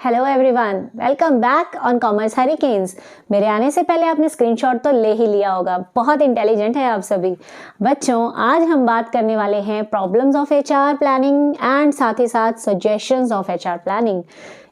Hello everyone, welcome back on commerce hurricanes. मेरे आने से पहले आपने स्क्रीनशॉट तो ले ही लिया होगा। बहुत इंटेलिजेंट है आप सभी बच्चों। आज हम बात करने वाले हैं problems of HR planning and साथ ही साथ सजेशंस ऑफ एचआर प्लानिंग।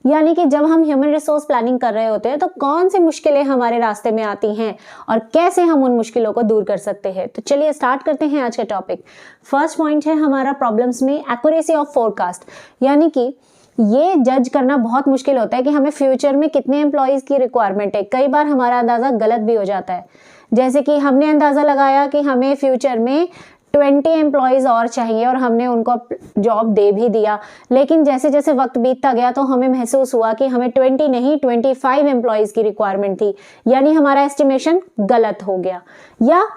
यानी कि जब हम ह्यूमन रिसोर्स प्लानिंग कर रहे होते हैं तो कौन सी मुश्किलें हमारे रास्ते में आती हैं और कैसे हम उन मुश्किलों को दूर कर सकते हैं। तो चलिए स्टार्ट करते हैं आज का टॉपिक। फर्स्ट पॉइंट है हमारा प्रॉब्लम्स में एक्यूरेसी ऑफ फोरकास्ट। यानी कि ये जज करना बहुत मुश्किल होता है कि हमें फ्यूचर में कितने एम्प्लॉयज़ की रिक्वायरमेंट है। कई बार हमारा अंदाज़ा गलत भी हो जाता है। जैसे कि हमने अंदाज़ा लगाया कि हमें फ्यूचर में 20 एम्प्लॉयज़ और चाहिए और हमने उनको जॉब दे भी दिया, लेकिन जैसे जैसे वक्त बीतता गया तो हमें महसूस हुआ कि हमें 20 नहीं 25 एम्प्लॉयज़ की रिक्वायरमेंट थी। यानी हमारा एस्टिमेशन गलत हो गया। या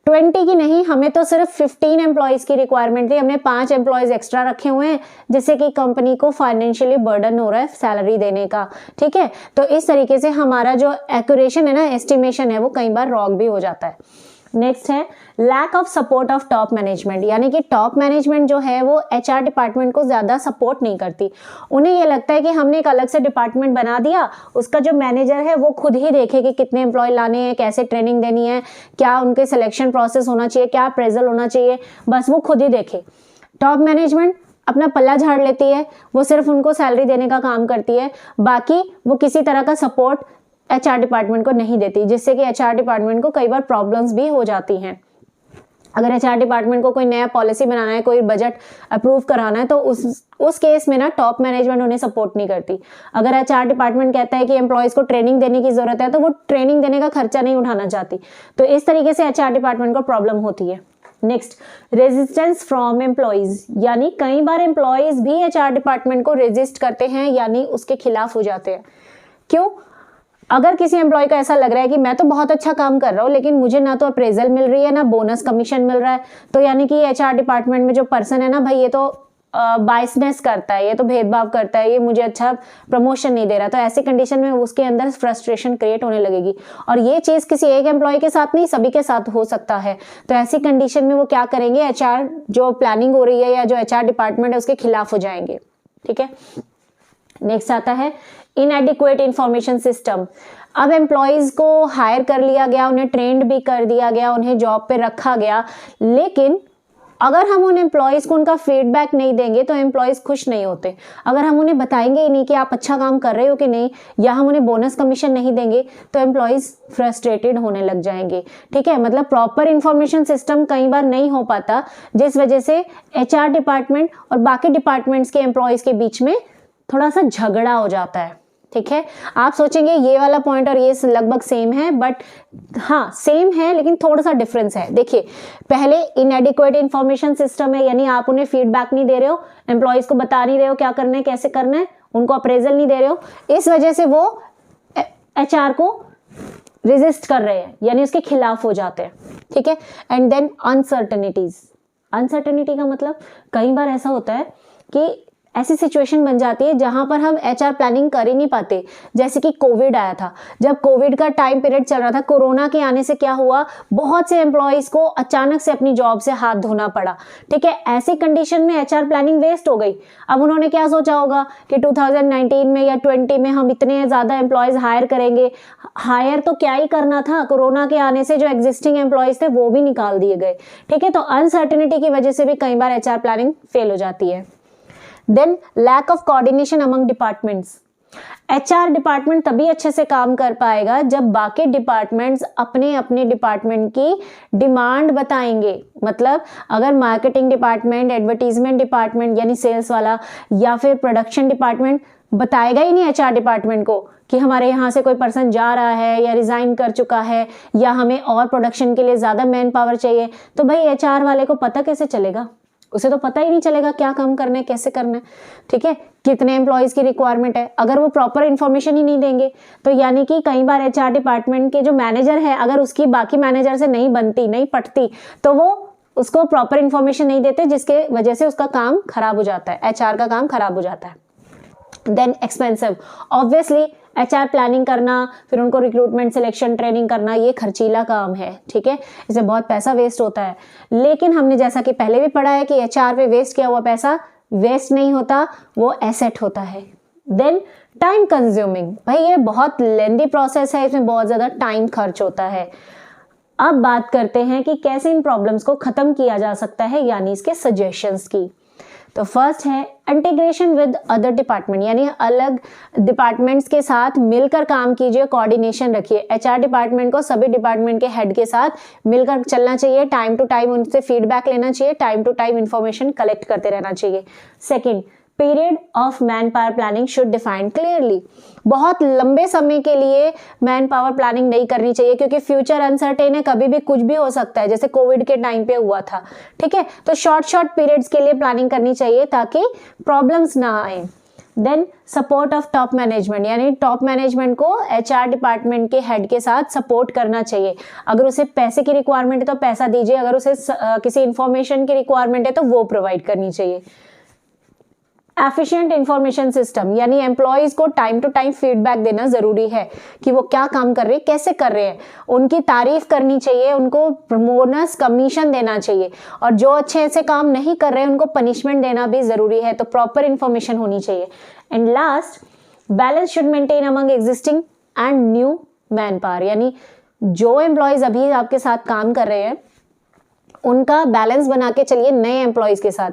20 की नहीं, हमें तो सिर्फ 15 एम्प्लॉयज़ की रिक्वायरमेंट थी, हमने 5 एम्प्लॉयज़ एक्स्ट्रा रखे हुए हैं जिससे कि कंपनी को फाइनेंशियली बर्डन हो रहा है सैलरी देने का। ठीक है, तो इस तरीके से हमारा जो एक्यूरेशन है ना, एस्टिमेशन है, वो कई बार रॉन्ग भी हो जाता है। नेक्स्ट है lack of support of top management. यानी कि टॉप मैनेजमेंट जो है वो एचआर डिपार्टमेंट को ज़्यादा सपोर्ट नहीं करती। उन्हें ये लगता है कि हमने एक अलग से डिपार्टमेंट बना दिया, उसका जो मैनेजर है वो खुद ही देखे कि कितने एम्प्लॉय लाने हैं, कैसे ट्रेनिंग देनी है, क्या उनके सिलेक्शन प्रोसेस होना चाहिए, क्या अप्रेजल होना चाहिए, बस वो खुद ही देखे। टॉप मैनेजमेंट अपना पल्ला झाड़ लेती है, वो सिर्फ उनको सैलरी देने का काम करती है, बाकी वो किसी तरह का सपोर्ट एचआर डिपार्टमेंट को नहीं देती, जिससे कि एचआर डिपार्टमेंट को कई बार प्रॉब्लम्स भी हो जाती हैं। अगर एचआर डिपार्टमेंट को कोई नया पॉलिसी बनाना है, कोई बजट अप्रूव कराना है, तो उस केस में ना टॉप मैनेजमेंट उन्हें सपोर्ट नहीं करती। अगर एचआर डिपार्टमेंट कहता है कि एम्प्लॉयज़ को ट्रेनिंग देने की ज़रूरत है तो वो ट्रेनिंग देने का खर्चा नहीं उठाना चाहती। तो इस तरीके से एचआर डिपार्टमेंट को प्रॉब्लम होती है। Next, resistance from employees. यानी कई बार एम्प्लॉयज़ भी एचआर डिपार्टमेंट को रेजिस्ट करते हैं, यानी उसके खिलाफ हो जाते हैं। क्यों? अगर किसी एम्प्लॉय को ऐसा लग रहा है कि मैं तो बहुत अच्छा काम कर रहा हूँ लेकिन मुझे ना तो अप्रेजल मिल रही है ना बोनस कमीशन मिल रहा है, तो यानी कि एचआर डिपार्टमेंट में जो पर्सन है ना भाई, ये तो बायसनेस करता है, ये तो भेदभाव करता है, ये मुझे अच्छा प्रमोशन नहीं दे रहा। तो ऐसी कंडीशन में उसके अंदर फ्रस्ट्रेशन क्रिएट होने लगेगी और ये चीज़ किसी एक एम्प्लॉय के साथ नहीं, सभी के साथ हो सकता है। तो ऐसी कंडीशन में वो क्या करेंगे, एचआर जो प्लानिंग हो रही है या जो एचआर डिपार्टमेंट है उसके खिलाफ हो जाएंगे। ठीक है, नेक्स्ट आता है इनएडिक्वेट इंफॉर्मेशन सिस्टम। अब एम्प्लॉयज़ को हायर कर लिया गया, उन्हें ट्रेंड भी कर दिया गया, उन्हें जॉब पे रखा गया, लेकिन अगर हम उन एम्प्लॉयज़ को उनका फीडबैक नहीं देंगे तो एम्प्लॉयज़ खुश नहीं होते। अगर हम उन्हें बताएंगे ही नहीं कि आप अच्छा काम कर रहे हो कि नहीं, या हम उन्हें बोनस कमीशन नहीं देंगे तो एम्प्लॉयज़ फ्रस्ट्रेटेड होने लग जाएंगे। ठीक है, मतलब प्रॉपर इंफॉर्मेशन सिस्टम कई बार नहीं हो पाता, जिस वजह से एचआर डिपार्टमेंट और बाकी डिपार्टमेंट्स के एम्प्लॉयज़ के बीच में थोड़ा सा झगड़ा हो जाता है। ठीक है, आप सोचेंगे ये वाला पॉइंट और ये लगभग सेम है, बट हाँ सेम है लेकिन थोड़ा सा डिफरेंस है। देखिए, पहले इनएडिक्वेट इंफॉर्मेशन सिस्टम है, यानी आप उन्हें फीडबैक नहीं दे रहे हो, एम्प्लॉयज़ को बता नहीं रहे हो क्या करना है, कैसे करना है, उनको अप्रेजल नहीं दे रहे हो, इस वजह से वो एचआर को रेजिस्ट कर रहे हैं, यानी उसके खिलाफ हो जाते हैं। ठीक है, एंड देन अनसर्टेनिटीज। अनसर्टेनिटी का मतलब कई बार ऐसा होता है कि ऐसी सिचुएशन बन जाती है जहां पर हम एचआर प्लानिंग कर ही नहीं पाते। जैसे कि कोविड आया था, जब कोविड का टाइम पीरियड चल रहा था, कोरोना के आने से क्या हुआ, बहुत से एम्प्लॉयज़ को अचानक से अपनी जॉब से हाथ धोना पड़ा। ठीक है, ऐसी कंडीशन में एचआर प्लानिंग वेस्ट हो गई। अब उन्होंने क्या सोचा होगा कि 2019 में या 20 में हम इतने ज़्यादा एम्प्लॉयज़ हायर करेंगे। हायर तो क्या ही करना था, कोरोना के आने से जो एग्जिस्टिंग एम्प्लॉयज़ थे वो भी निकाल दिए गए। ठीक है, तो अनसर्टेनिटी की वजह से भी कई बार एचआर प्लानिंग फेल हो जाती है। Then lack of coordination among departments. HR department तभी अच्छे से काम कर पाएगा जब बाकी डिपार्टमेंट्स अपने अपने डिपार्टमेंट की डिमांड बताएंगे। मतलब अगर मार्केटिंग डिपार्टमेंट, एडवर्टीजमेंट डिपार्टमेंट यानी सेल्स वाला, या फिर प्रोडक्शन डिपार्टमेंट बताएगा ही नहीं एचआर डिपार्टमेंट को कि हमारे यहाँ से कोई पर्सन जा रहा है या रिजाइन कर चुका है या हमें और प्रोडक्शन के लिए ज़्यादा मैन पावर चाहिए, तो भाई एचआर वाले को पता कैसे चलेगा? उसे तो पता ही नहीं चलेगा क्या काम करना है, कैसे करना है। ठीक है, कितने एम्प्लॉयज़ की रिक्वायरमेंट है, अगर वो प्रॉपर इन्फॉर्मेशन ही नहीं देंगे तो यानी कि कई बार एचआर डिपार्टमेंट के जो मैनेजर है, अगर उसकी बाकी मैनेजर से नहीं बनती, नहीं पटती, तो वो उसको प्रॉपर इन्फॉर्मेशन नहीं देते, जिसके वजह से उसका काम खराब हो जाता है, एचआर का काम खराब हो जाता है। Then expensive. Obviously HR planning करना, फिर उनको रिक्रूटमेंट, सिलेक्शन, ट्रेनिंग करना, ये खर्चीला काम है। ठीक है, इससे बहुत पैसा वेस्ट होता है। लेकिन हमने जैसा कि पहले भी पढ़ा है कि एचआर पे वेस्ट किया हुआ पैसा वेस्ट नहीं होता, वो एसेट होता है। देन टाइम कंज्यूमिंग, भाई ये बहुत लेंदी प्रोसेस है, इसमें बहुत ज़्यादा टाइम खर्च होता है। अब बात करते हैं कि कैसे इन प्रॉब्लम्स को ख़त्म किया जा सकता है, यानी इसके सजेशंस की। तो फर्स्ट है इंटीग्रेशन विद अदर डिपार्टमेंट, यानी अलग डिपार्टमेंट्स के साथ मिलकर काम कीजिए, कोऑर्डिनेशन रखिए। एचआर डिपार्टमेंट को सभी डिपार्टमेंट के हेड के साथ मिलकर चलना चाहिए, टाइम टू टाइम उनसे फीडबैक लेना चाहिए, time to time information collect करते रहना चाहिए। Second, period of manpower planning should define clearly. बहुत लंबे समय के लिए मैन पावर प्लानिंग नहीं करनी चाहिए, क्योंकि फ्यूचर अनसर्टेन है, कभी भी कुछ भी हो सकता है, जैसे कोविड के टाइम पे हुआ था। ठीक है, तो शॉर्ट पीरियड्स के लिए प्लानिंग करनी चाहिए ताकि प्रॉब्लम्स ना आए। Then support of top management, यानी टॉप मैनेजमेंट को एचआर डिपार्टमेंट के हेड के साथ सपोर्ट करना चाहिए। अगर उसे पैसे की रिक्वायरमेंट है तो पैसा दीजिए, अगर उसे किसी इंफॉर्मेशन की रिक्वायरमेंट है तो वो प्रोवाइड करनी चाहिए। एफिशिएंट इंफॉर्मेशन सिस्टम, यानी एम्प्लॉयज को टाइम टू टाइम फीडबैक देना जरूरी है कि वो क्या काम कर रहे हैं, कैसे कर रहे हैं, उनकी तारीफ करनी चाहिए, उनको बोनस कमीशन देना चाहिए, और जो अच्छे से काम नहीं कर रहे हैं उनको पनिशमेंट देना भी जरूरी है। तो प्रॉपर इंफॉर्मेशन होनी चाहिए। And last, balance should maintain among existing and new man power, यानी जो एम्प्लॉयज अभी आपके साथ काम कर रहे हैं उनका बैलेंस बना के चलिए नए एम्प्लॉयज के साथ।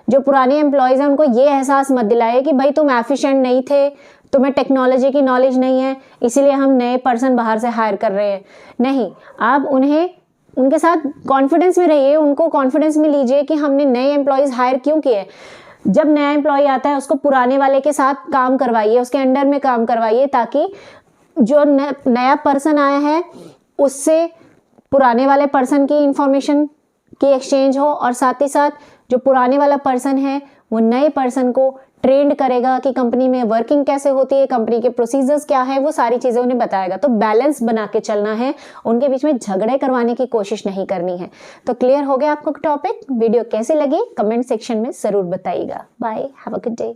जो पुराने एम्प्लॉयज हैं उनको ये एहसास मत दिलाए कि भाई तुम एफिशिएंट नहीं थे, तुम्हें टेक्नोलॉजी की नॉलेज नहीं है, इसीलिए हम नए पर्सन बाहर से हायर कर रहे हैं। नहीं, आप उन्हें उनके साथ कॉन्फिडेंस में रहिए, उनको कॉन्फिडेंस में लीजिए कि हमने नए एम्प्लॉयज हायर क्यों किए। जब नया एम्प्लॉय आता है उसको पुराने वाले के साथ काम करवाइए, उसके अंडर में काम करवाइए, ताकि जो नया पर्सन आया है उससे पुराने वाले पर्सन की इंफॉर्मेशन की एक्सचेंज हो, और साथ ही साथ जो पुराने वाला पर्सन है वो नए पर्सन को ट्रेंड करेगा कि कंपनी में वर्किंग कैसे होती है, कंपनी के प्रोसीजर्स क्या है, वो सारी चीज़ें उन्हें बताएगा। तो बैलेंस बना के चलना है, उनके बीच में झगड़े करवाने की कोशिश नहीं करनी है। तो क्लियर हो गया आपको टॉपिक? वीडियो कैसी लगी कमेंट सेक्शन में ज़रूर बताइएगा। Bye, have a good day.